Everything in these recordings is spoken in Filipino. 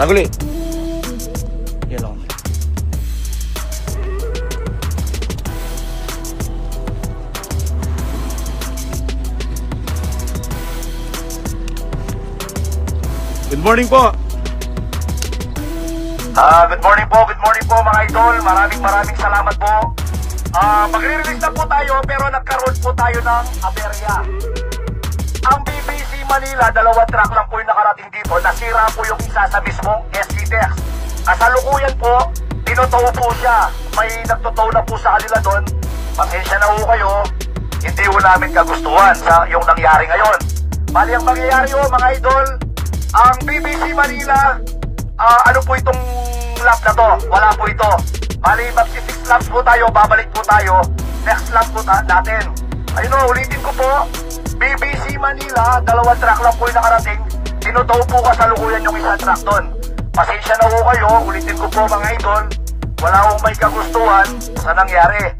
Saguli. Yan lang. Good morning po. Good morning po mga idol. Maraming salamat po. Magre-release na po tayo pero nagkaroon po tayo ng aberya. Ang BBC Manila, 2 truck lang po yung nakarating dito. Nasira po yung isa sa mismong SCTEX. Kasalukuyan po, tinotow po siya. May nagtotow na po sa kanila doon. Pasensya na po kayo. Hindi po namin kagustuhan sa yung nangyari ngayon. Bali ang mangyayari po mga idol, ang BBC Manila, ano po itong lap na to? Wala po ito. Bali, magsi-6 laps po tayo, babalik po tayo. Next lap po natin. Ayun o, ulitin ko po. BBC Manila, 2 truck lang po yung nakarating. Tinutow po kasalukuyan yung isang truck doon. Pasensya na po kayo, ulitin ko po mga idol. Wala akong may kagustuhan sa nangyari.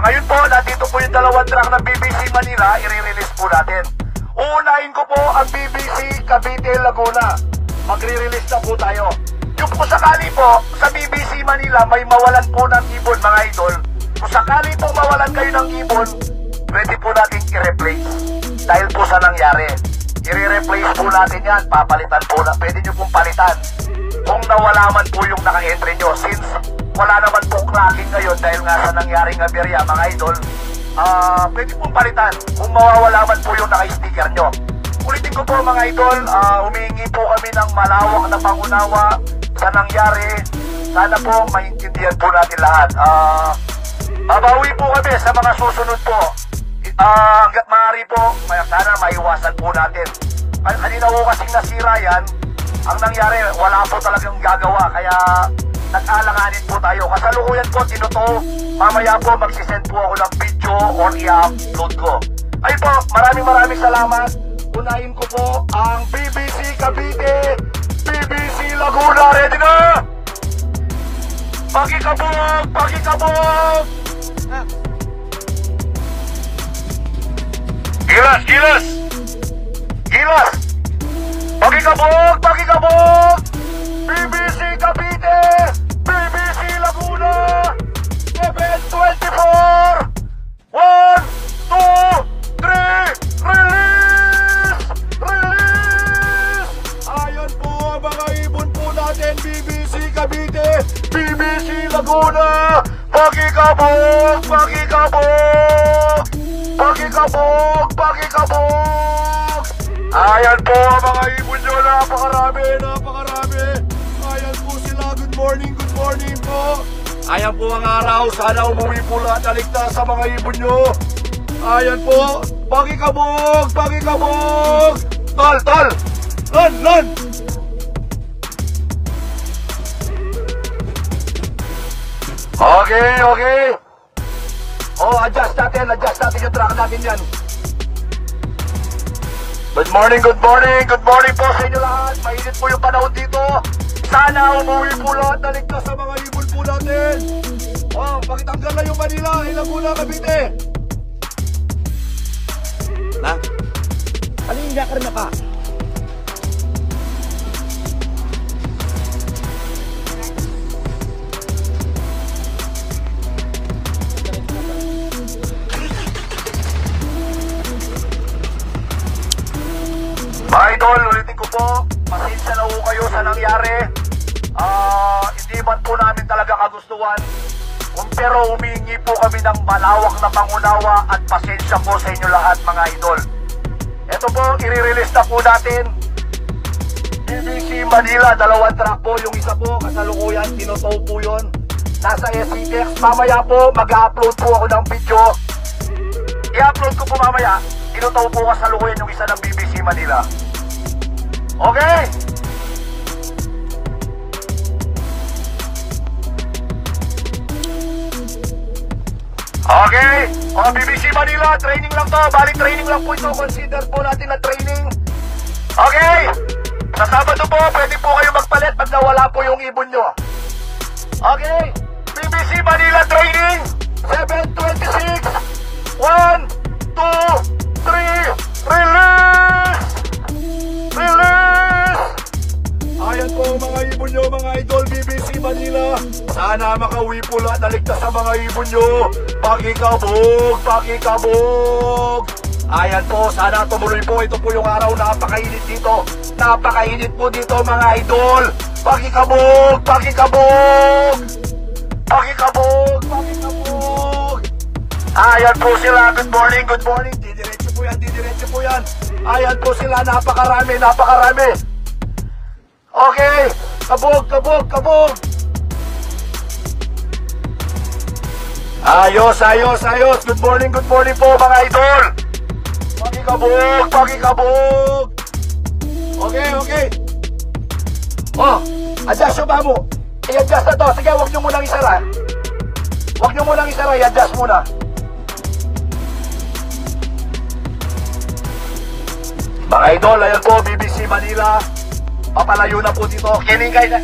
Ngayon po, nandito po yung 2 truck ng BBC Manila, i-release po natin. Uunahin ko po ang BBC Cavite Laguna. Magre-release na po tayo. Yung kung sakali po, sa BBC Manila may mawalan po ng ibon mga idol. Kung sakali po mawalan kayo ng ibon, pwede po natin i-replace. Dahil po sa nangyari, i-replace po natin yan, papalitan po na, pwede nyo pong palitan. Kung nawala man po yung naka-entry nyo, since wala naman po cracking ngayon dahil nga sa nangyaring aberya mga idol, pwede pong palitan kung mawawala man po yung naka-sticker nyo. Ulitin ko po mga idol, humihingi po kami ng malawak na pangunawa sa nangyari. Sana po maintindihan po natin lahat. Babawi po kami sa mga susunod po. Hanggat maaari po, sana maiwasan po natin. Kanina po kasing nasira yan, ang nangyari, wala po talagang gagawa. Kaya nag-alanganin po tayo. Kasalukuyan po, tinuto. Mamaya po, magsisend po ako ng video or i-upload ko. Ayun po, maraming salamat. Unahin ko po ang BBC Cavite, BBC Laguna. Ready na? Pakikabog! Pakikabog! Gilas! Gilas! Gilas! Pakikabog! Pakikabog! BBC Cavite, BBC Laguna, 7:24. 1, 2, 3, release! Release! Ayan po mga ibon po natin, BBC Cavite, BBC Laguna. Pakikabog! Pakikabog! Pakikabog! Pakikabog! Ayan po mga ibon nyo, napakarami. Ayan po sila, good morning po. Ayan po ang araw, sana umuwi po lahat naligtas sa mga ibon nyo. Ayan po, pakikabog! Pakikabog! Tol! Lon! Okay. Adjust natin yung truck natin yan. Good morning po sa inyo lahat. Mainit po yung panahon dito. Sana umuwi po lahat naligtas sa mga ibon po natin. Pakitanggal na yung Manila, Laguna, Cavite. Na? Alin ka rin na ka? Mga idol, ulitin ko po, pasensya na po kayo sa nangyari. Hindi man po namin talaga kagustuhan. Pero humingi po kami ng malawak na pangunawa at pasensya po sa inyo lahat mga idol. Ito po, i-release na po natin. BBC Manila, 2 truck po. Yung isa po, kasalukuyan, tinutow po yun. Nasa SCTEX. Mamaya po, mag-upload po ako ng video. I-upload ko po mamaya. Tinutow po kasalukuyan yung isa ng BBC Manila. Okay? Okay, BBC Manila, training lang to. Bali training lang po ito. Consider po natin na training. Okay, sa Sabado po, pwede po kayo magpalit pag nawala po yung ibon nyo. Okay, BBC Manila training, 7:26. 1, 2, 3, release! Release! Ayan po mga ibon nyo, mga idol, BBC Manila. Sana makauwi po lahat na ligtas sa mga ibon nyo. Pakikabog, pakikabog. Ayan po, sana tumuloy po. Ito po yung araw, napakainit dito. Napakainit po dito mga idol. Pakikabog, pakikabog. Pakikabog, pakikabog. Ayan po sila, good morning, good morning. Didiretso po yan, didiretso po yan. Ayan po sila, napakarami, napakarami. Okay, kabog, kabog, kabog. Ayos, ayos, ayos. Good morning po mga idol. Pakikabog, pakikabog. Okay, okay. Oh, adjust yung bamo. I-adjust na to. Sige, huwag nyo munang isara. Huwag nyo munang isara, i-adjust muna. Mga idol, ayan po, BBC Manila. Papalayo na po dito. Kiningay na.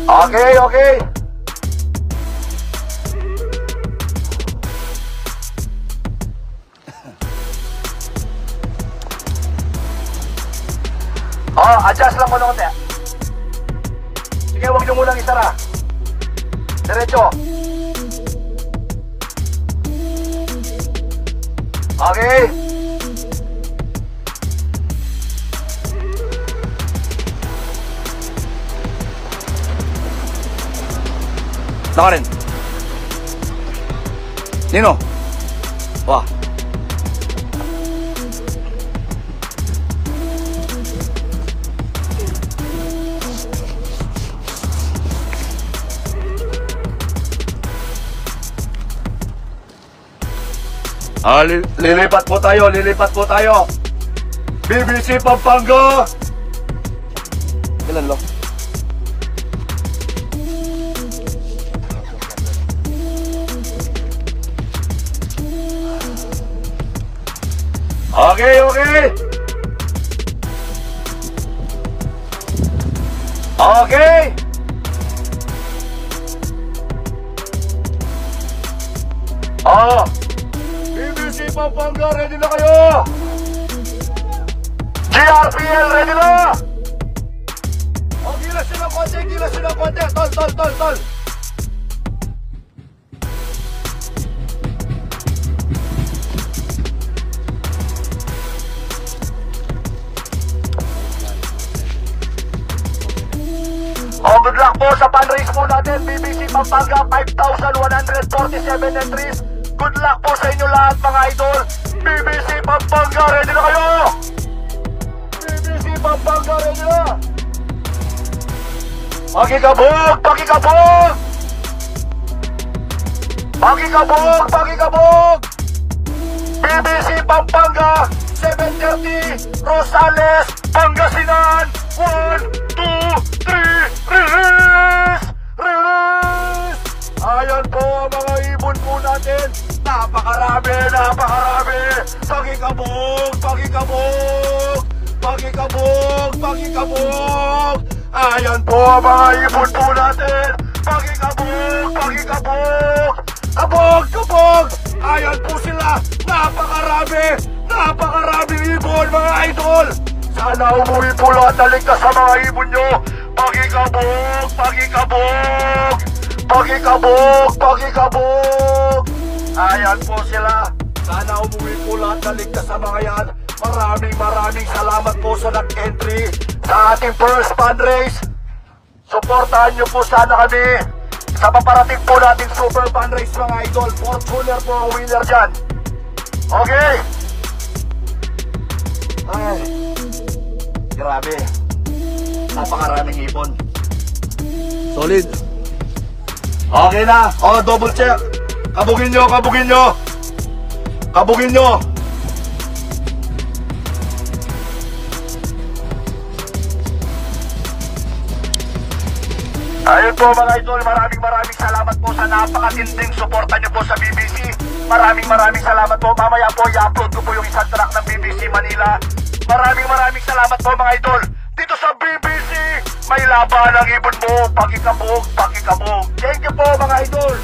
Okay, okay. Oh, adjust lang ko nung konti. Sige, huwag nyo munang isara. Diretso. Okay. Nakarin. Nino. Wah. Lilipat po tayo, lilipat po tayo. BBC Pampanga. Ilan lo? Okay, okay. Okay. Oh. BBC Pampanga, ready na kayo? GRPL, ready na? O, gilas nyo ng konti, gilas nyo ng konti. Tol, tol, tol, tol. O, good luck po sa fundraise po natin. BBC Pampanga, 5,147 entries. Good luck po sa inyo lahat mga idol. BBC Pampanga, ready na kayo? BBC Pampanga, ready na? Pakikabog, pakikabog! Pakikabog, pakikabog! BBC Pampanga, 7:30, Rosales, Pangasinan. 1, 2, 3, release! Release! Ayan po mga ibon po natin. Napakarami, napakarami. Pakikabog, pakikabog. Pakikabog, pakikabog. Ayan po mga ibon po natin. Pakikabog, pakikabog. Kabog, kabog. Ayan po sila. Napakarami. Napakarami ibon mga idol. Sana umuwi po lahat na ligtas sa mga ibon nyo. Pakikabog, pakikabog. Pakikabog, pakikabog. Ayan po sila. Sana umuwi po lahat na ligtas sa mga yan. Maraming salamat po sa nag-entry sa ating first fundraise. Suportahan nyo po sana kami sa paparating po nating super fundraise mga idol. Fortuner po ang winner dyan. Okay. Ay, grabe. Napakaraming ipon. Solid. Okay na. O, double check. Kabugin nyo, kabugin nyo. Kabugin nyo. Ayun po mga idol, maraming salamat po sa napakatinding suporta nyo po sa BBC. Maraming salamat po. Mamaya po i-upload ko po yung isang track ng BBC Manila. Maraming salamat po mga idol. Dito sa BBC, may laban ang ibon mo. Pakikabog, pakikabog. Thank you po mga idol.